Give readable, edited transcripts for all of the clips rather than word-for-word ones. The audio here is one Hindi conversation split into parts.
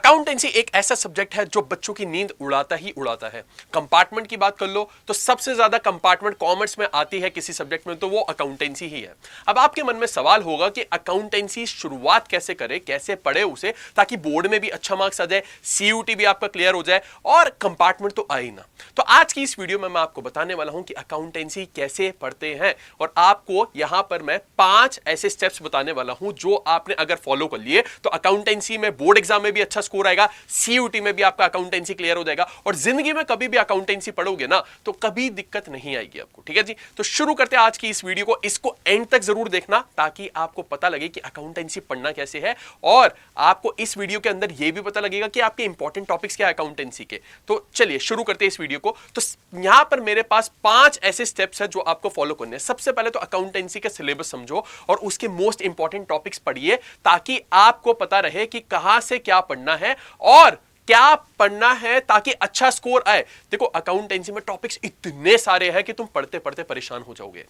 अकाउंटेंसी एक ऐसा सब्जेक्ट है जो बच्चों की नींद उड़ाता ही उड़ाता है। कंपार्टमेंट की बात कर लो तो सबसे ज्यादा कंपार्टमेंट कॉमर्स में आती है किसी सब्जेक्ट में, तो वो अकाउंटेंसी ही है। अब आपके मन में सवाल होगा कि अकाउंटेंसी शुरुआत कैसे करें, कैसे पढ़े उसे, ताकि बोर्ड में भी अच्छा मार्क्स आ जाए, सीयूटी भी आपका क्लियर हो जाए और कंपार्टमेंट तो आए ही ना। तो आज की इस वीडियो में मैं आपको बताने वाला हूं कि अकाउंटेंसी कैसे पढ़ते हैं, और आपको यहां पर मैं 5 ऐसे स्टेप्स बताने वाला हूं जो आपने अगर फॉलो कर लिए तो अकाउंटेंसी में बोर्ड एग्जाम में भी अच्छा स्कोर आएगा, सीयूटी में भी आपका अकाउंटेंसी क्लियर हो जाएगा, और जिंदगी में कभी भी अकाउंटेंसी पढ़ोगे ना तो कभी दिक्कत नहीं आएगी आपको। ठीक है जी, तो शुरू करते हैं आज की इस वीडियो को। इसको एंड तक जरूर देखना ताकि आपको पता लगे कि अकाउंटेंसी पढ़ना कैसे है, और आपको इस वीडियो के अंदर यह भी पता लगेगा कि आपके इंपॉर्टेंट टॉपिक्स क्या है अकाउंटेंसी के। तो चलिए शुरू करते हैं इस वीडियो को। तो यहां पर मेरे पास 5 ऐसे स्टेप्स हैं जो आपको फॉलो करने हैं। सबसे पहले तो अकाउंटेंसी का सिलेबस समझो और उसके मोस्ट इंपॉर्टेंट टॉपिक्स पढ़िए, ताकि आपको पता रहे कि कहां से क्या पढ़ना है और क्या पढ़ना है ताकि अच्छा स्कोर आए। देखो अकाउंटेंसी में टॉपिक्स इतने सारे हैं कि तुम पढ़ते पढ़ते परेशान हो जाओगे।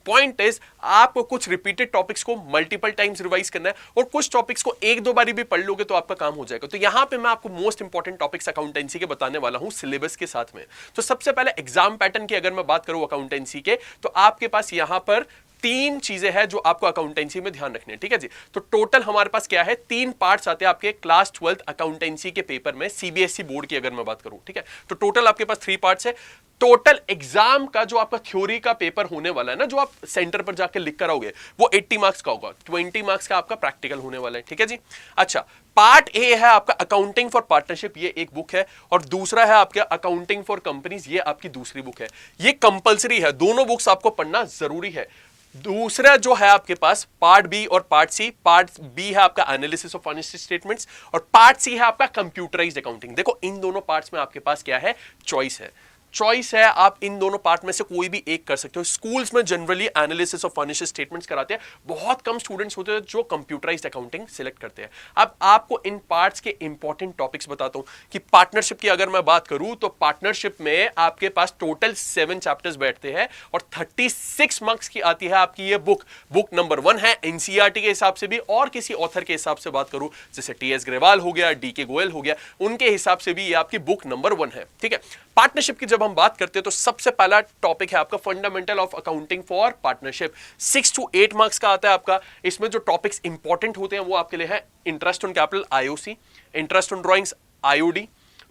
पॉइंट इज आपको कुछ रिपीटेड टॉपिक्स को मल्टीपल टाइम्स रिवाइज करना है, और कुछ टॉपिक्स को एक दो बारी भी पढ़ लोगे तो आपका काम हो जाएगा। तो यहां पे मैं आपको मोस्ट इंपॉर्टेंट टॉपिक्स अकाउंटेंसी के बताने वाला हूं सिलेबस के साथ में। तो सबसे पहले एग्जाम पैटर्न की अगर मैं बात करूं अकाउंटेंसी के, तो आपके पास यहां पर 3 चीजें हैं जो आपको अकाउंटेंसी में ध्यान रखनी है। ठीक है जी, तो टोटल हमारे पास क्या है, 3 पार्ट्स आते हैं आपके क्लास 12th अकाउंटेंसी के पेपर में, सीबीएसई बोर्ड की अगर मैं बात करूं। ठीक है, तो टोटल आपके पास 3 पार्ट्स है। टोटल एग्जाम का जो आपका थ्योरी का पेपर होने वाला है ना, जो आप सेंटर पर जाकर लिख कर आओगे, वो 80 मार्क्स का होगा। 20 मार्क्स का आपका प्रैक्टिकल होने वाला है। ठीक है जी, अच्छा पार्ट ए है आपका अकाउंटिंग फॉर पार्टनरशिप, ये एक बुक है, और दूसरा है आपका अकाउंटिंग फॉर कंपनीज, ये आपकी दूसरी बुक है। ये कंपलसरी है, दोनों बुक्स आपको पढ़ना जरूरी है। दूसरा जो है आपके पास पार्ट बी और पार्ट सी। पार्ट बी है आपका एनालिसिस ऑफ फाइनेंशियल स्टेटमेंट्स, और पार्ट सी है आपका कंप्यूटराइज्ड अकाउंटिंग। देखो इन दोनों पार्ट्स में आपके पास क्या है, चॉइस है। चॉइस है, आप इन दोनों पार्ट में से कोई भी एक कर सकते हो। स्कूल्स में generally analysis of financial statements कराते हैं, बहुत कम स्टूडेंट्स होते हैं जो कंप्यूटराइज्ड अकाउंटिंग सिलेक्ट करते हैं। अब आपको इन पार्ट्स के इंपॉर्टेंट टॉपिक्स बताता हूं कि पार्टनरशिप की अगर मैं बात करूं तो पार्टनरशिप में आपके पास टोटल 7 चैप्टर्स बैठते हैं, और 36 मार्क्स की आती है आपकी ये बुक। बुक नंबर 1 है एनसीईआरटी के हिसाब से भी, और किसी ऑथर के हिसाब से बात करूं जैसे टीएस ग्रेवाल हो गया, डीके गोयल हो गया, उनके हिसाब से भी ये आपकी बुक नंबर 1 है। ठीक है, पार्टनरशिप की जब हम बात करते हैं तो सबसे पहला टॉपिक है आपका fundamental of accounting for partnership. 6 to 8 marks का आता है आपका। इसमें जो टॉपिक्स इंपॉर्टेंट होते हैं वो आपके लिए है interest on capital IOC, interest on drawings IOD,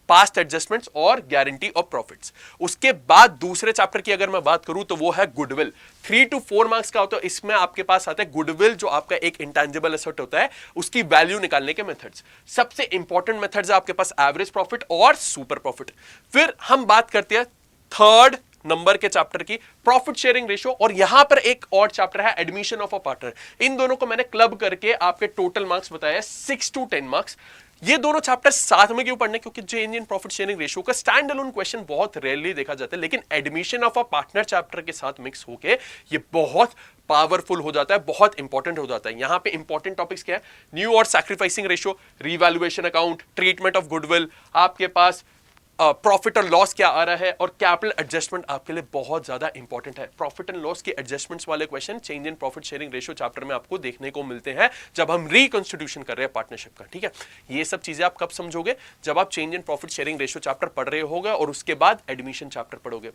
past adjustments और गारंटी ऑफ प्रॉफिट्स। उसके बाद दूसरे चैप्टर की अगर मैं बात करूं तो वो है गुडविल। 3 to 4 मार्क्स का होता है। इसमें आपके पास आता है गुडविल, जो आपका एक इंटेंजिबल एसेट होता है, उसकी वैल्यू निकालने के मेथड्स। सबसे इंपॉर्टेंट मेथड्स है आपके पास एवरेज प्रॉफिट और सुपर प्रॉफिट। फिर हम बात करते हैं थर्ड नंबर के चैप्टर की, प्रॉफिट शेयरिंग रेशियो, और यहां पर एक और चैप्टर है एडमिशन ऑफ अ पार्टनर। इन दोनों को मैंने क्लब करके आपके टोटल मार्क्स बताया 6 to 10 मार्क्स। ये दोनों चैप्टर साथ में क्यों पढ़ने, क्योंकि change in profit sharing ratio का स्टैंड अलोन क्वेश्चन बहुत रेयरली देखा जाता है, लेकिन admission of a partner chapter के साथ मिक्स होके ये बहुत पावरफुल हो जाता है, बहुत इंपॉर्टेंट हो जाता है। यहां पे इंपॉर्टेंट टॉपिक्स क्या है, न्यू और sacrificing ratio, revaluation account, treatment of goodwill, आपके पास प्रॉफिट और लॉस क्या आ रहा है, और कैपिटल एडजस्टमेंट आपके लिए बहुत ज्यादा इंपॉर्टेंट है। प्रॉफिट एंड लॉस के एडजस्टमेंट्स वाले question change in profit sharing ratio chapter में आपको देखने को मिलते हैं जब हम रिकंस्टिट्यूशन कर रहे हैं पार्टनरशिप का। ठीक है, ये सब चीजें आप कब समझोगे, जब आप change in profit sharing ratio chapter पढ़ रहे होगे और उसके बाद एडमिशन चैप्टर पढ़ोगे।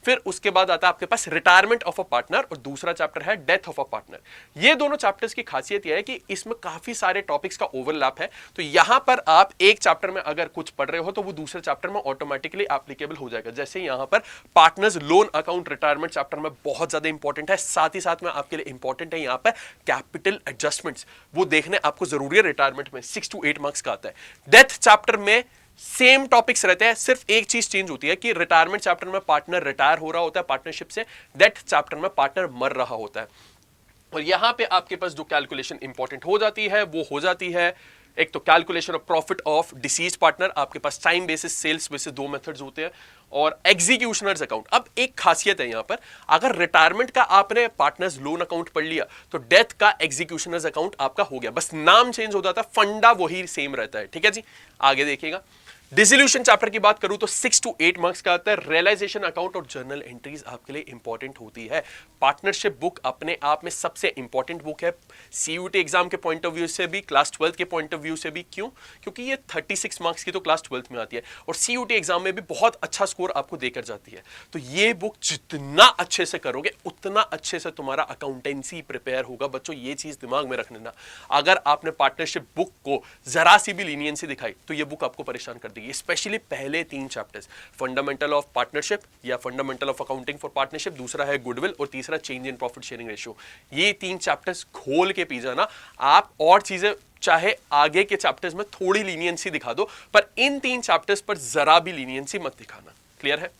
फिर उसके बाद आता है आपके पास रिटायरमेंट ऑफ अ पार्टनर, और दूसरा चैप्टर है डेथ ऑफ अ पार्टनर। ये दोनों चैप्टर्स की खासियत यह है कि इसमें काफी सारे टॉपिक्स का ओवरलैप है, तो यहां पर आप एक चैप्टर में अगर कुछ पढ़ रहे हो तो वो दूसरे चैप्टर में ऑटोमेटिकली एप्लीकेबल हो जाएगा। जैसे यहां पर partners loan account retirement chapter में बहुत ज्यादा इंपॉर्टेंट है, साथ ही साथ में आपके लिए इंपॉर्टेंट है यहां पर कैपिटल एडजस्टमेंट्स, वो देखने आपको जरूरी है रिटायरमेंट में। 6 to 8 मार्क्स का आता है। डेथ चैप्टर में सेम टॉपिक्स रहते हैं, सिर्फ एक चीज चेंज होती है कि रिटायरमेंट चैप्टर में पार्टनर रिटायर हो रहा होता है पार्टनरशिप से, डेथ चैप्टर में पार्टनर मर रहा होता है। और यहां पे आपके पास जो कैलकुलेशन इंपॉर्टेंट हो जाती है वो हो जाती है, एक तो calculation of profit of deceased partner, आपके पास time basis, sales basis, 2 methods होते हैं, और एग्जीक्यूशनर्स अकाउंट। अब एक खासियत है यहां पर, अगर रिटायरमेंट का आपने पार्टनर्स लोन अकाउंट पढ़ लिया तो डेथ का एग्जीक्यूशनर्स अकाउंट आपका हो गया, बस नाम चेंज हो जाता है, फंडा वही सेम रहता है। ठीक है जी, आगे देखिएगा। डिसोल्यूशन चैप्टर की बात करूं तो 6 to 8 मार्क्स का आता है। रियलाइजेशन अकाउंट और जर्नल एंट्रीज आपके लिए इंपॉर्टेंट होती है। पार्टनरशिप बुक अपने आप में सबसे इंपॉर्टेंट बुक है, सीयूटी एग्जाम के पॉइंट ऑफ व्यू से भी, क्लास 12 के पॉइंट ऑफ व्यू से भी। क्यों? क्योंकि ये 36 मार्क्स की तो क्लास 12 में आती है और सीयूटी एग्जाम में भी बहुत अच्छा स्कोर आपको देकर जाती है। तो ये बुक जितना अच्छे से करोगे उतना अच्छे से तुम्हारा अकाउंटेंसी प्रिपेयर होगा। बच्चों ये चीज दिमाग में रख लेना, अगर आपने पार्टनरशिप बुक को जरा सी भी लीनियंसी दिखाई तो ये बुक आपको परेशान कर देगी। स्पेशली पहले 3 चैप्टर्स, फंडामेंटल ऑफ पार्टनरशिप या fundamental of accounting for partnership, दूसरा है गुडविल और तीसरा change in profit sharing ratio. ये 3 चैप्टर्स खोल के पी जाना आप, और चीजें चाहे आगे के चैप्टर्स में थोड़ी लीनियंसी दिखा दो पर इन 3 चैप्टर्स पर जरा भी लीनियंसी मत दिखाना। क्लियर है?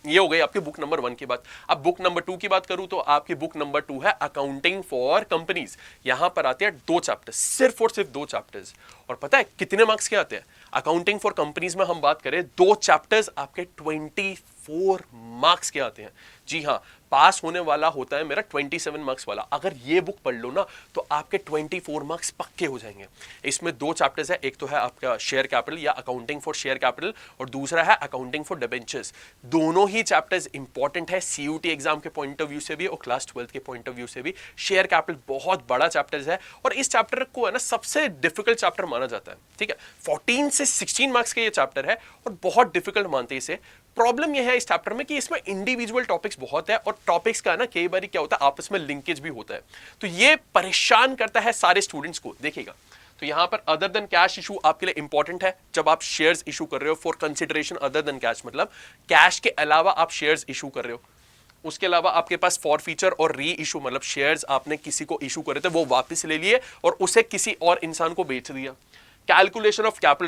ये हो गई आपकी बुक नंबर 1 की बात। अब बुक नंबर 2 की बात करूं तो आपकी बुक नंबर 2 है अकाउंटिंग फॉर कंपनीज। यहां पर आते हैं 2 चैप्टर्स, सिर्फ और सिर्फ 2 चैप्टर्स। और पता है कितने मार्क्स के आते हैं? अकाउंटिंग फॉर कंपनीज में हम बात करें 2 चैप्टर्स आपके 24 मार्क्स के आते हैं। जी हां, पास होने वाला होता है मेरा 27 मार्क्स वाला। अगर ये बुक पढ़ लो ना तो आपके 24 मार्क्स पक्के हो जाएंगे। इसमें 2 चैप्टर्स है, एक तो है आपका शेयर कैपिटल या अकाउंटिंग फॉर शेयर कैपिटल और दूसरा है अकाउंटिंग फॉर डिबेंचर्स। दोनों ही चैप्टर्स इंपॉर्टेंट है सीयूटी एग्जाम के पॉइंट ऑफ व्यू से भी और क्लास 12 के पॉइंट ऑफ व्यू से भी। शेयर कैपिटल बहुत बड़ा चैप्टर है और इस चैप्टर को है ना सबसे डिफिकल्ट चैप्टर माना जाता है। ठीक है, 14 से 16 मार्क्स का ये चैप्टर है और बहुत डिफिकल्ट मानते हैं इसे। प्रॉब्लम यह है इस चैप्टर में कि इसमें इंडिविजुअल टॉपिक्स बहुत है और टॉपिक्स का ना कई बार क्या होता है आपस में लिंकेज भी होता है, तो ये परेशान करता है सारे स्टूडेंट्स को। देखिएगा, तो यहां पर अदर देन कैश इशू आपके लिए इंपॉर्टेंट है। जब आप शेयर्स इशू कर रहे हो for consideration other than cash, मतलब कैश के अलावा आप शेयर्स इशू कर रहे हो, उसके अलावा आपके पास फॉर फीचर और री इशू, मतलब शेयर्स आपने किसी को इशू करे थे वो वापस ले लिए और उसे किसी और इंसान को बेच दिया। कैलकुलेशन ऑफ कैपिटल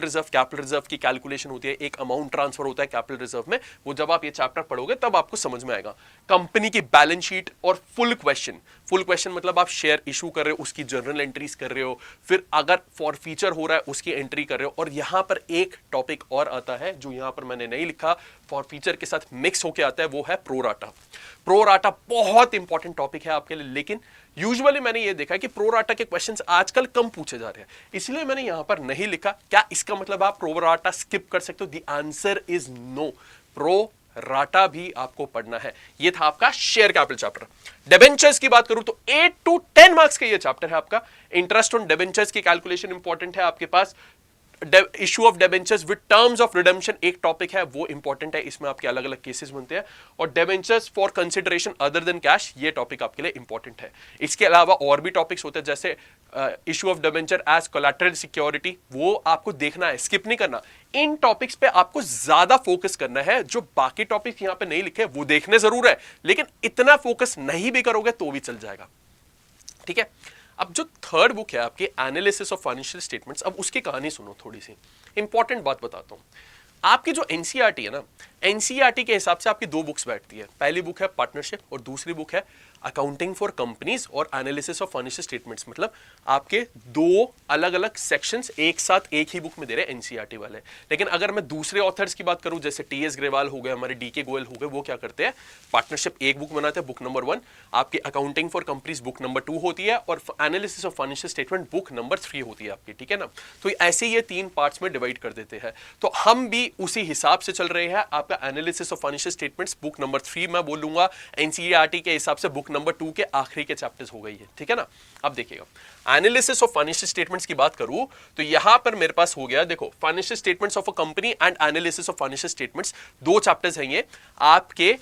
रिजर्व की कैलकुलेशन होती है, एक अमाउंट ट्रांसफर होता है कैपिटल रिजर्व में, वो जब आप ये चैप्टर पढ़ोगे तब आपको समझ में आएगा। कंपनी की बैलेंस शीट और फुल क्वेश्चन मतलब आप शेयर इशू कर रहे हो उसकी जर्नल एंट्रीज कर रहे हो, फिर अगर फॉर फीचर हो रहा है उसकी एंट्री कर रहे हो। और यहां पर एक टॉपिक और आता है जो यहां पर मैंने नहीं लिखा, फॉर फीचर के साथ मिक्स होकर आता है, वो है प्रोराटा। प्रोराटा बहुत इंपॉर्टेंट टॉपिक है आपके लिए, लेकिन यूजुअली मैंने ये देखा कि प्रोराटा के क्वेश्चंस आजकल कम पूछे जा रहे हैं, इसलिए मैंने यहां पर नहीं लिखा। क्या इसका मतलब आप प्रोराटा स्किप कर सकते हो? The answer is no, pro rata भी आपको पढ़ना है। ये था आपका शेयर कैपिटल चैप्टर। डिबेंचर्स की बात करूं तो 8 to 10 मार्क्स का ये चैप्टर है आपका। इंटरेस्ट ऑन डिबेंचर्स की कैलकुलेशन इंपॉर्टेंट है आपके पास। Issue of debentures with terms of redemption एक टॉपिक है, वो इंपॉर्टेंट है, इसमें आपके अलग अलग केसेस बनते हैं। और debentures for consideration other than cash, ये टॉपिक आपके लिए इंपॉर्टेंट है। इसके अलावा और भी टॉपिक्स होते हैं जैसे issue of debenture as collateral security, वो आपको देखना है, स्किप नहीं करना। इन टॉपिक्स पे आपको ज्यादा फोकस करना है, जो बाकी टॉपिक्स यहां पे नहीं लिखे वो देखने जरूर है, लेकिन इतना फोकस नहीं भी करोगे तो भी चल जाएगा। ठीक है, अब जो थर्ड बुक है आपकी एनालिसिस ऑफ फाइनेंशियल स्टेटमेंट्स, अब उसकी कहानी सुनो, थोड़ी सी इंपॉर्टेंट बात बताता हूं। आपकी जो एनसीईआरटी है ना, एनसीईआरटी के हिसाब से आपकी 2 बुक्स बैठती है। पहली बुक है पार्टनरशिप और दूसरी बुक है अकाउंटिंग फॉर कंपनीज और एनालिसिस ऑफ फाइनेंशियल स्टेटमेंट्स। मतलब आपके 2 अलग अलग सेक्शंस एक साथ एक ही बुक में दे रहे हैं एनसीईआरटी वाले। लेकिन अगर मैं दूसरे ऑथर्स की बात करूं, जैसे टीएस ग्रेवाल हो गए, हमारे डीके गोयल हो गए, वो क्या करते हैं, पार्टनरशिप एक बुक बनाते हैं, बुक नंबर 1, आपकी accounting for companies book number 2 होती है और analysis of financial statement book number 3 होती है आपकी। ठीक है ना, तो ऐसे ये 3 पार्ट्स में डिवाइड कर देते हैं। तो हम भी उसी हिसाब से चल रहे हैं। आपका analysis of financial statements book number 3 मैं बोलूंगा, एनसीईआरटी के हिसाब से बुक नंबर 2 के आखिरी के चैप्टर्स हो गई है। ठीक है ना, अब देखिएगा एनालिसिस ऑफ फाइनेंशियल स्टेटमेंट्स की बात करूं तो यहां पर मेरे पास हो गया, देखो, financial statements of a company and analysis of financial statements, 2 chapters हैं ये आपके।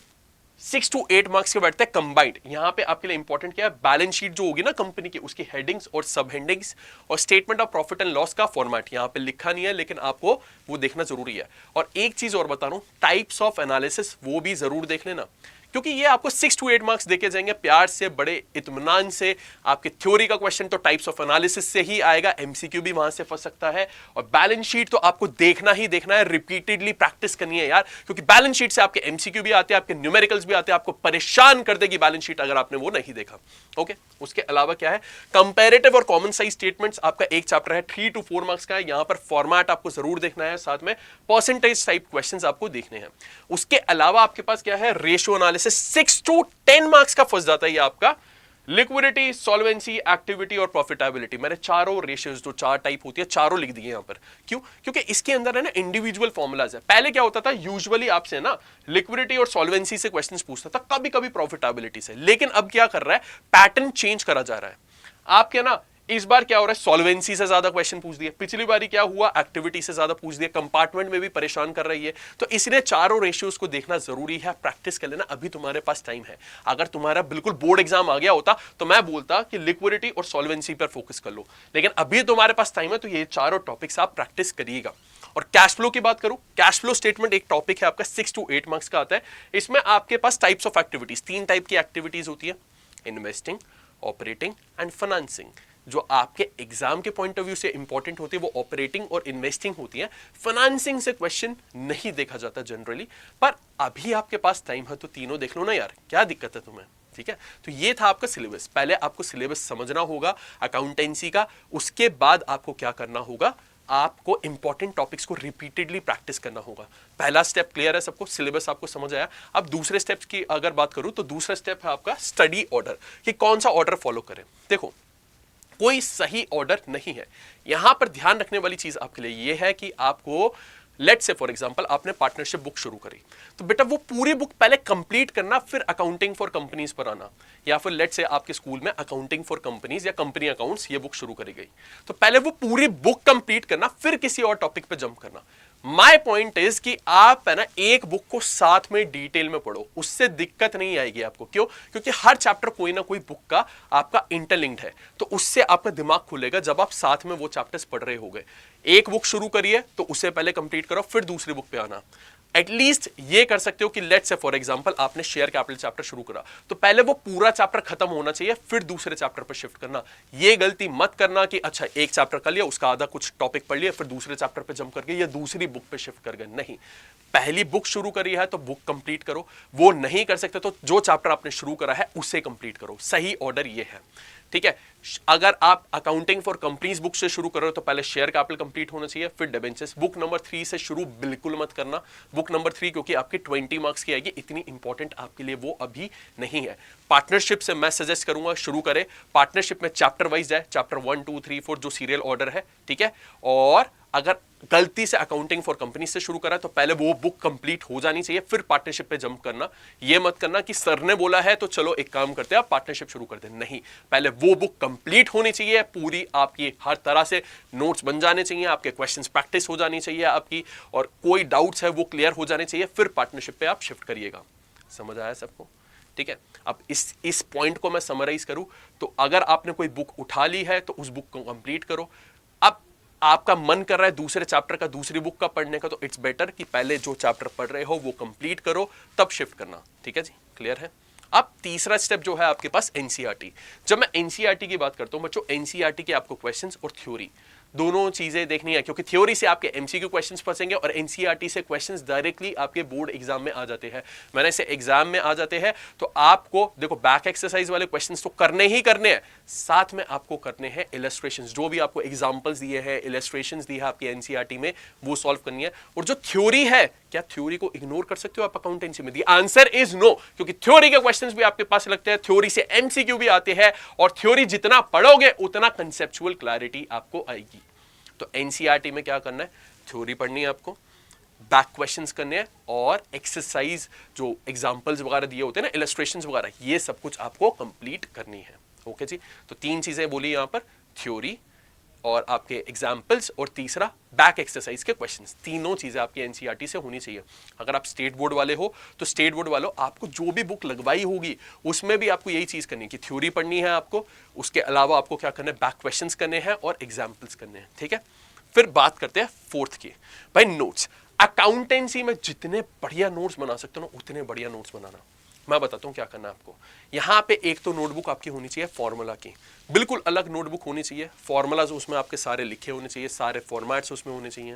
6 to 8 मार्क्स के बैठते हैं कंबाइंड। यहां पे आपके लिए इंपॉर्टेंट क्या है, बैलेंस शीट जो होगी ना कंपनी की, उसकी हेडिंग्स और सब हेडिंग्स और statement of profit and loss का फॉर्मेट यहां पे लिखा नहीं है, लेकिन आपको वो देखना जरूरी है। और एक चीज और बता रहा हूं, टाइप्स ऑफ एनालिसिस वो भी जरूर देख लेना, क्योंकि ये आपको 6 to 8 मार्क्स देके जाएंगे प्यार से, बड़े इत्मीनान से। आपके थ्योरी का क्वेश्चन तो टाइप्स ऑफ एनालिसिस से ही आएगा, एमसीक्यू भी वहां से फंस सकता है। और बैलेंस शीट तो आपको देखना ही देखना है, रिपीटेडली प्रैक्टिस करनी है यार, क्योंकि बैलेंस शीट से आपके एमसीक्यू भी आते हैं, आपके न्यूमेरिकल्स भी आते हैं, आपको परेशान कर देगी बैलेंस शीट अगर आपने वो नहीं देखा। ओके, उसके अलावा क्या है, कंपैरेटिव और कॉमन साइज स्टेटमेंट्स आपका एक चैप्टर है, 3 to 4 मार्क्स का है। यहां पर फॉर्मेट आपको जरूर देखना है, साथ में परसेंटेज टाइप क्वेश्चंस आपको देखने हैं। उसके अलावा आपके पास क्या है, रेशियो एनालिसिस 6 to 10 मार्क्स का फंस जाता है ये आपका लिक्विडिटी, सॉल्वेंसी, एक्टिविटी और प्रॉफिटेबिलिटी, मैंने चारों रेशियोज जो चार टाइप होती है चारों लिख दिए यहां पर। क्यों? क्योंकि इसके अंदर है ना इंडिविजुअल फॉर्मूलाज है। पहले क्या होता था, यूजुअली आपसे ना लिक्विडिटी और सॉल्वेंसी से क्वेश्चंस पूछता था, कभी कभी प्रॉफिटेबिलिटी से, लेकिन अब क्या कर रहा है, पैटर्न चेंज करा जा रहा है। आपके ना इस बार क्या हो रहा है, सॉल्वेंसी से ज्यादा क्वेश्चन पूछ दिए, पिछली बारी क्या हुआ, एक्टिविटी से ज्यादा पूछ दिए, कंपार्टमेंट में भी परेशान कर रही है। तो इसलिए चारों रेशियोज को देखना जरूरी है, प्रैक्टिस कर लेना, अभी तुम्हारे पास टाइम है। अगर तुम्हारा बिल्कुल बोर्ड एग्जाम आ गया होता तो मैं बोलता कि लिक्विडिटी और सॉल्वेंसी पर फोकस कर लो, लेकिन अभी तुम्हारे पास टाइम है तो ये चारों टॉपिक्स आप प्रैक्टिस करिएगा। और कैश फ्लो की बात करूं, कैश फ्लो स्टेटमेंट एक टॉपिक है आपका 6 to 8 मार्क्स का आता है। इसमें आपके पास टाइप्स ऑफ एक्टिविटीज, 3 टाइप की एक्टिविटीज होती है, इन्वेस्टिंग, ऑपरेटिंग एंड फाइनेंसिंग। जो आपके एग्जाम के पॉइंट ऑफ व्यू से इंपॉर्टेंट होती है वो ऑपरेटिंग और इन्वेस्टिंग होती है। फाइनेंसिंग से क्वेश्चन नहीं देखा जाता जनरली, पर अभी आपके पास टाइम है तो तीनों देख लो ना यार, क्या दिक्कत है तुम्हें? ठीक है, तो ये था आपका सिलेबस। पहले आपको सिलेबस समझना होगा अकाउंटेंसी का, उसके बाद आपको क्या करना होगा, आपको इंपॉर्टेंट टॉपिक्स को रिपीटेडली प्रैक्टिस करना होगा। पहला स्टेप क्लियर है सबको, सिलेबस आपको समझ आया। अब दूसरे स्टेप्स की अगर बात करूं तो दूसरा स्टेप है आपका स्टडी ऑर्डर, कि कौन सा ऑर्डर फॉलो करें। देखो, कोई सही ऑर्डर नहीं है। यहां पर ध्यान रखने वाली चीज आपके लिए यह है कि आपको, लेट्स से फॉर एग्जांपल आपने पार्टनरशिप बुक शुरू करी, तो बेटा वो पूरी बुक पहले कंप्लीट करना, फिर अकाउंटिंग फॉर कंपनीज पर आना। या फिर लेट्स से आपके स्कूल में अकाउंटिंग फॉर कंपनीज या कंपनी अकाउंट्स ये बुक शुरू करी गई, तो पहले वो पूरी बुक कंप्लीट करना, फिर किसी और टॉपिक पे जंप करना। माय पॉइंट इज कि आप है ना एक बुक को साथ में डिटेल में पढ़ो, उससे दिक्कत नहीं आएगी आपको। क्यों? क्योंकि हर चैप्टर कोई ना कोई बुक का आपका इंटरलिंक्ड है, तो उससे आपका दिमाग खुलेगा जब आप साथ में वो चैप्टर्स पढ़ रहे होगे। एक बुक शुरू करिए तो उसे पहले कंप्लीट करो, फिर दूसरी बुक पे आना। एटलीस्ट ये कर सकते हो कि लेट्स से फॉर एग्जांपल आपने शेयर कैपिटल चैप्टर शुरू करा, तो पहले वो पूरा चैप्टर खत्म होना चाहिए, फिर दूसरे चैप्टर पर शिफ्ट करना। ये गलती मत करना कि अच्छा एक चैप्टर कर लिया, उसका आधा कुछ टॉपिक पढ़ लिया, फिर दूसरे चैप्टर पे जंप करके या दूसरी बुक पे शिफ्ट कर गए। नहीं, पहली बुक शुरू करी है तो बुक कंप्लीट करो। वो नहीं कर सकते तो जो चैप्टर आपने शुरू करा है उसे कंप्लीट करो। सही ऑर्डर ये है, ठीक है। अगर आप अकाउंटिंग फॉर कंपनीज बुक से शुरू कर रहे हो तो पहले शेयर कैपिटल कंप्लीट होना चाहिए, फिर डिबेंचर्स। बुक नंबर 3 से शुरू बिल्कुल मत करना, बुक नंबर 3 क्योंकि आपके 20 मार्क्स की आएगी, इतनी इंपॉर्टेंट आपके लिए वो अभी नहीं है। पार्टनरशिप से मैं सजेस्ट करूंगा शुरू करें, पार्टनरशिप में चैप्टर वाइज जाए, चैप्टर 1 2 3 4 जो सीरियल ऑर्डर है, ठीक है। और अगर गलती से अकाउंटिंग फॉर कंपनी से शुरू करा तो पहले वो बुक कंप्लीट हो जानी चाहिए, फिर पार्टनरशिप पे जंप करना। ये मत करना कि सर ने बोला है तो चलो एक काम करते हैं आप पार्टनरशिप शुरू करते हैं, नहीं, पहले वो बुक कंप्लीट होनी चाहिए पूरी, आपकी हर तरह से नोट्स बन जाने चाहिए, आपके क्वेश्चंस प्रैक्टिस हो जानी चाहिए आपकी, और कोई डाउट्स है वो क्लियर हो जाने चाहिए, फिर पार्टनरशिप पे आप शिफ्ट करिएगा। समझ आया सबको? ठीक है। अब इस पॉइंट को मैं समराइज करूं तो अगर आपने कोई बुक उठा ली है तो उस बुक को कंप्लीट करो। अब आपका मन कर रहा है दूसरे चैप्टर का, दूसरी बुक का पढ़ने का, तो इट्स बेटर कि पहले जो चैप्टर पढ़ रहे हो वो कंप्लीट करो, तब शिफ्ट करना। ठीक है जी, क्लियर है। अब तीसरा स्टेप जो है आपके पास एनसीईआरटी। जब मैं एनसीईआरटी की बात करता हूं बच्चों, एनसीईआरटी के आपको क्वेश्चंस और थ्योरी दोनों चीजें देखनी है, क्योंकि थ्योरी से आपके एमसीक्यू क्वेश्चंस फंसेंगे और एनसीईआरटी से क्वेश्चंस डायरेक्टली आपके बोर्ड एग्जाम में आ जाते हैं। मैंने से एग्जाम में आ जाते हैं तो आपको देखो बैक एक्सरसाइज वाले क्वेश्चंस तो करने ही करने हैं, साथ में आपको करने हैं इलस्ट्रेशंस, जो भी आपको एग्जांपल्स दिए हैं, इलस्ट्रेशंस दी है आपकी एनसीईआरटी में, वो सॉल्व करनी है। और जो थ्योरी है, क्या थ्योरी को इग्नोर कर सकते हो आप अकाउंटेंसी में? द आंसर इज नो, क्योंकि थ्योरी के क्वेश्चंस भी आपके पास लगते हैं, थ्योरी से एमसीक्यू भी आते हैं, और थ्योरी जितना पढ़ोगे उतना कंसेप्चुअल क्लैरिटी आपको आएगी। तो एनसीईआरटी में क्या करना है, थ्योरी पढ़नी है आपको, बैक क्वेश्चंस करने हैं, और एक्सरसाइज जो एग्जांपल्स वगैरह दिए होते हैं ना, इलस्ट्रेशंस वगैरह, ये सब कुछ आपको कंप्लीट करनी है। ओके जी, तो 3 चीजें बोली यहां पर, थ्योरी और आपके एग्जाम्पल्स, और तीसरा बैक एक्सरसाइज के क्वेश्चंस। तीनों चीजें आपकी एनसीईआरटी से होनी चाहिए। अगर आप स्टेट बोर्ड वाले हो तो स्टेट बोर्ड वालों आपको जो भी बुक लगवाई होगी उसमें भी आपको यही चीज करनी है कि थ्योरी पढ़नी है आपको, उसके अलावा आपको क्या करना है, बैक क्वेश्चंस करने हैं और एग्जाम्पल्स करने हैं। ठीक है, फिर बात करते हैं फोर्थ की, भाई नोट्स। अकाउंटेंसी में जितने बढ़िया नोट्स बना सकते हो ना उतने बढ़िया नोट्स बनाना। मैं बताता हूं क्या करना है आपको। यहां पे एक तो नोटबुक आपकी होनी चाहिए फॉर्मूला की, बिल्कुल अलग नोटबुक होनी चाहिए, फॉर्मूलाज उसमें आपके सारे लिखे होने चाहिए, सारे फॉर्मेट्स उसमें होने चाहिए।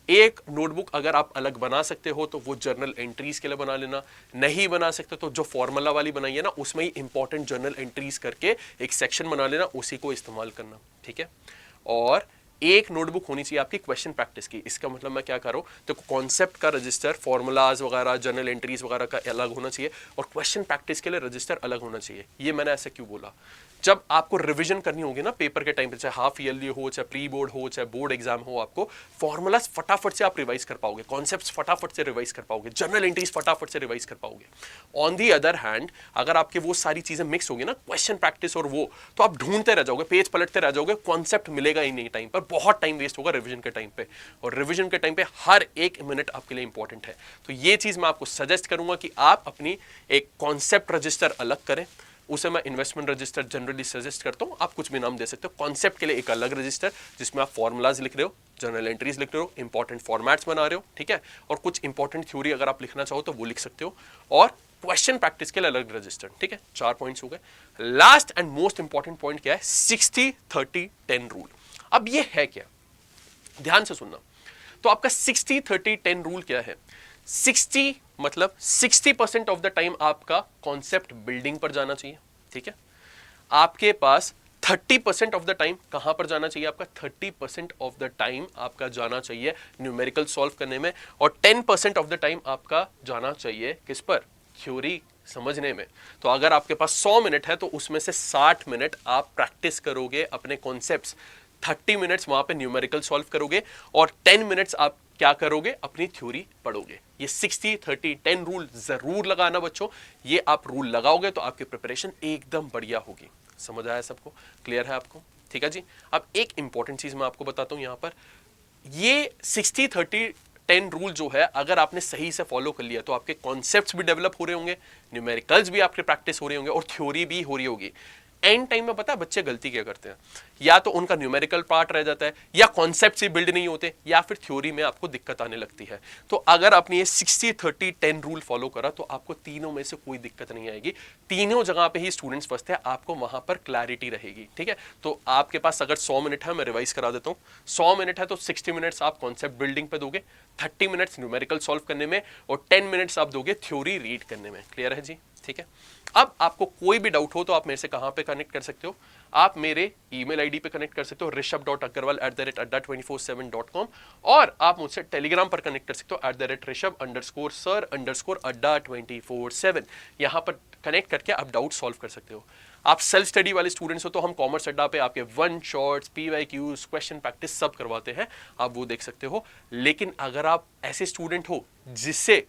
एक नोटबुक अगर आप अलग बना सकते हो तो वो जर्नल एंट्रीज के लिए बना लेना, नहीं बना सकते तो जो फॉर्मूला वाली बनाई है ना उसमें ही इंपॉर्टेंट जर्नल एंट्रीज करके एक सेक्शन बना लेना, उसी को इस्तेमाल करना। ठीक है, और एक नोटबुक होनी चाहिए आपकी क्वेश्चन प्रैक्टिस की। इसका मतलब मैं क्या कर रहा हूँ, तो कॉन्सेप्ट का रजिस्टर, फॉर्मूलाज वगैरह, जर्नल एंट्रीज वगैरह का अलग होना चाहिए और क्वेश्चन प्रैक्टिस के लिए रजिस्टर अलग होना चाहिए। ये मैंने ऐसे क्यों बोला, जब आपको रिवीजन करनी होगी ना पेपर के टाइम पे, चाहे हाफ ईयरली हो, चाहे प्री बोर्ड हो, चाहे बोर्ड एग्जाम हो, आपको फॉर्मूलाज फटाफट से आप रिवाइज कर पाओगे, कॉन्सेप्ट्स फटाफट से रिवाइज कर पाओगे, जर्नल एंट्रीज फटाफट से रिवाइज कर पाओगे। ऑन दी अदर हैंड अगर आपके वो सारी चीजें मिक्स होगी ना, क्वेश्चन प्रैक्टिस और वो, तो आप ढूंढते रह जाओगे, पेज पलटते रह जाओगे, कॉन्सेप्ट मिलेगा ही नहीं टाइम पर, बहुत टाइम वेस्ट होगा रिवीजन के टाइम पे। और रिवीजन के टाइम पे हर एक मिनट आपके लिए इंपॉर्टेंट है। तो ये चीज मैं आपको सजेस्ट करूंगा कि आप अपनी एक कॉन्सेप्ट रजिस्टर अलग करें, उसे मैं इन्वेस्टमेंट रजिस्टर जनरली सजेस्ट करता हूं, आप कुछ भी नाम दे सकते हो। कॉन्सेप्ट के लिए एक अलग रजिस्टर जिसमें आप फॉर्मुलाज लिख रहे हो, जर्नल एंट्रीज लिख रहे हो, इंपॉर्टेंट फॉर्मेट्स बना रहे हो, ठीक है, और कुछ इंपॉर्टेंट थ्योरी अगर आप लिखना चाहो तो वो लिख सकते हो, और क्वेश्चन प्रैक्टिस के लिए अलग रजिस्टर, ठीक है। 4 पॉइंट्स हो गए। Last and most important point क्या है, 60-30-10 रूल। अब ये है क्या, ध्यान से सुनना। तो आपका 60-30-10 रूल क्या है, 60 मतलब 60% ऑफ द टाइम आपका कॉन्सेप्ट बिल्डिंग पर जाना चाहिए, ठीक है। आपके पास 30% ऑफ द टाइम कहां पर जाना चाहिए, आपका 30% ऑफ द टाइम आपका जाना चाहिए न्यूमेरिकल सॉल्व करने में, और 10% ऑफ द टाइम आपका जाना चाहिए किस पर, थ्योरी समझने में। तो अगर आपके पास 100 मिनट है तो उसमें से 60 मिनट आप प्रैक्टिस करोगे अपने कॉन्सेप्ट्स, 30 मिनट्स वहां पे न्यूमेरिकल सॉल्व करोगे, और 10 मिनट्स आप क्या करोगे, अपनी थ्योरी पढ़ोगे। ये 60-30-10 रूल जरूर लगाना बच्चों, ये आप रूल लगाओगे तो आपकी प्रिपरेशन एकदम बढ़िया होगी। समझ आया सबको, क्लियर है आपको, ठीक है जी। अब एक इंपॉर्टेंट चीज मैं आपको बताता हूं यहां पर, ये 60-30-10 रूल जो है अगर आपने सही से फॉलो कर लिया तो आपके कॉन्सेप्ट्स भी डेवलप हो रहे होंगे, न्यूमेरिकल्स भी आपके प्रैक्टिस हो रहे होंगे, और थ्योरी भी हो रही होगी। एंड टाइम में पता है बच्चे गलती क्या करते हैं, या तो उनका न्यूमेरिकल पार्ट रह जाता है, या कॉन्सेप्ट ही बिल्ड नहीं होते, या फिर थ्योरी में आपको दिक्कत आने लगती है। तो अगर आपने ये 60-30-10 रूल फॉलो करा तो आपको तीनों में से कोई दिक्कत नहीं आएगी। तीनों जगह पे ही स्टूडेंट्स फंसते हैं, आपको वहां पर क्लैरिटी रहेगी, ठीक है। तो आपके पास अगर 100 मिनट है, मैं रिवाइज करा देता हूँ, 100 मिनट है तो 60 मिनट्स आप कॉन्सेप्ट बिल्डिंग पे दोगे, 30 मिनट्स न्यूमेरिकल सॉल्व करने में, और 10 मिनट्स आप दोगे थ्योरी रीड करने में। क्लियर है जी, ठीक है। अब आपको कोई भी डाउट हो तो आप मेरे से कहां पे कनेक्ट कर सकते हो, आप मेरे ईमेल आईडी पे कनेक्ट कर सकते हो, rishabh.agarwal@adda2047.com, और आप मुझसे टेलीग्राम पर कनेक्ट कर सकते हो @rishabh_sir_adda247। यहां पर कनेक्ट करके आप डाउट सॉल्व कर सकते हो। आप सेल्फ स्टडी वाले स्टूडेंट्स हो तो हम कॉमर्स अड्डा पे आपके one shots, PYQs, question practice सब करवाते हैं, आप वो देख सकते हो। लेकिन अगर आप ऐसे स्टूडेंट हो जिससे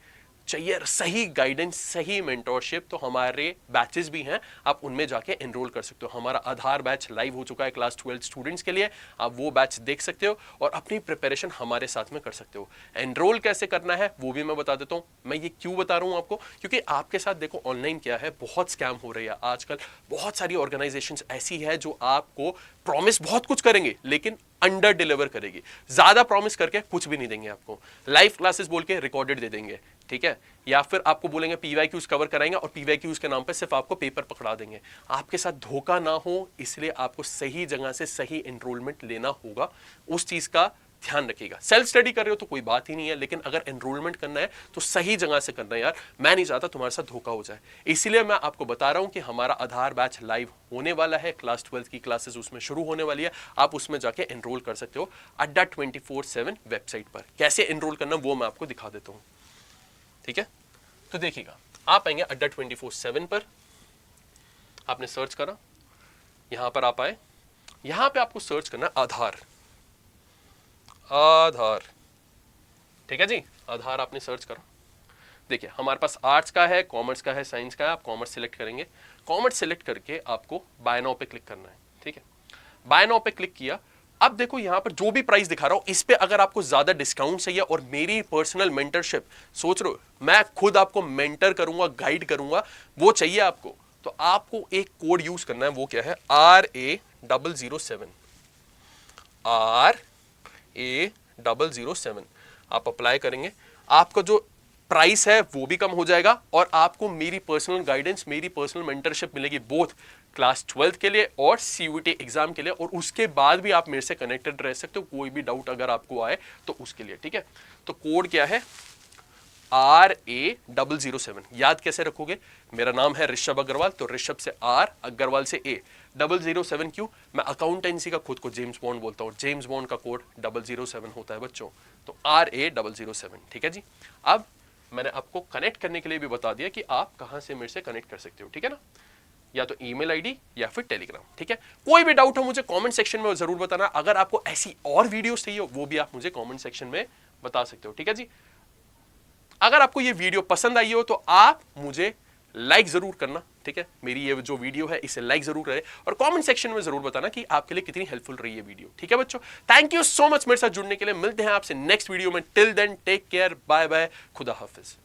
चाहिए सही गाइडेंस, सही मेंटोरशिप, तो हमारे बैचेस भी हैं, आप उनमें जाके एनरोल कर सकते हो। हमारा आधार बैच लाइव हो चुका है क्लास 12 स्टूडेंट्स के लिए, आप वो बैच देख सकते हो और अपनी प्रिपरेशन हमारे साथ में कर सकते हो। एनरोल कैसे करना है वो भी मैं बता देता हूँ। मैं ये क्यों बता रहा हूँ आपको, क्योंकि आपके साथ देखो ऑनलाइन क्या है, बहुत स्कैम हो रही है आजकल। बहुत सारी ऑर्गेनाइजेशंस ऐसी है जो आपको प्रॉमिस बहुत कुछ करेंगे लेकिन अंडर डिलीवर करेगी, ज्यादा प्रॉमिस करके कुछ भी नहीं देंगे आपको, लाइव क्लासेस बोल के रिकॉर्डेड दे देंगे, ठीक है, या फिर आपको बोलेंगे PYQs कवर कराएंगे और PYQs के नाम पे सिर्फ आपको पेपर पकड़ा देंगे। आपके साथ धोखा ना हो इसलिए आपको सही जगह से सही एनरोलमेंट लेना होगा, उस चीज का ध्यान रखिएगा। सेल्फ स्टडी कर रहे हो तो कोई बात ही नहीं है, लेकिन अगर एनरोलमेंट करना है तो सही जगह से करना है यार। मैं नहीं चाहता तुम्हारे साथ धोखा हो जाए, इसीलिए मैं आपको बता रहा हूं कि हमारा आधार बैच लाइव होने वाला है, क्लास 12 की क्लासेस उसमें शुरू होने वाली है, आप उसमें जाके एनरोल कर सकते हो adda247 वेबसाइट पर। कैसे एनरोल करना वो मैं आपको दिखा देता हूं, ठीक है। तो देखिएगा, आप आएंगे adda247 पर, आपने सर्च करा, यहां पर आप आए, यहां पे आपको सर्च करना आधार, आधार, ठीक है जी, आधार आपने सर्च करा। देखिए हमारे पास आर्ट्स का है, कॉमर्स का है, साइंस का है, आप कॉमर्स सिलेक्ट करेंगे। कॉमर्स सिलेक्ट करके आपको बाय नाउ पे क्लिक करना है, ठीक है। बाय नाउ पे क्लिक किया, अब देखो यहां पर जो भी प्राइस दिखा रहा हूं इस पे अगर आपको ज्यादा डिस्काउंट चाहिए और मेरी पर्सनल मेंटरशिप, सोच रहे हो मैं खुद आपको मेंटर करूंगा, गाइड करूंगा, वो चाहिए आपको, तो आपको एक कोड यूज करना है, वो क्या है, RA007, RA007 आप अप्लाई करेंगे, आपका जो प्राइस है वो भी कम हो जाएगा और आपको मेरी पर्सनल गाइडेंस, मेरी पर्सनल मेंटरशिप मिलेगी, बोथ क्लास 12 के लिए और CUET एग्जाम के लिए, और उसके बाद भी आप मेरे से कनेक्टेड रह सकते हो, कोई भी डाउट अगर आपको आए तो उसके लिए, ठीक है। तो कोड क्या है, RA007। याद कैसे रखोगे? मेरा नाम है ऋषभ अग्रवाल, तो ऋषभ से R, अग्रवाल से A, 007 क्यों? मैं अकाउंटेंसी का खुद को जेम्स बॉन्ड बोलता हूँ, जेम्स बॉन्ड का कोड 007 होता है बच्चों, तो RA007। ठीक है जी। अब मैंने आपको कनेक्ट करने के लिए भी बता दिया कि आप कहां से मेरे से कनेक्ट कर सकते हो, ठीक है ना, या तो ईमेल आईडी या फिर टेलीग्राम। ठीक है, कोई भी डाउट हो मुझे कमेंट सेक्शन में जरूर बताना। अगर आपको ऐसी और वीडियोस चाहिए वो भी आप मुझे कमेंट सेक्शन में बता सकते हो। ठीक है जी। अगर आपको ये वीडियो पसंद आई हो तो आप मुझे लाइक जरूर करना। ठीक है, मेरी ये जो वीडियो है इसे लाइक जरूर करें और कमेंट सेक्शन में जरूर बताना कि आपके लिए कितनी हेल्पफुल रही है वीडियो। ठीक है बच्चों, थैंक यू सो मच मेरे साथ जुड़ने के लिए। मिलते हैं आपसे नेक्स्ट वीडियो में। Till then take care, bye bye, खुदा हाफिज।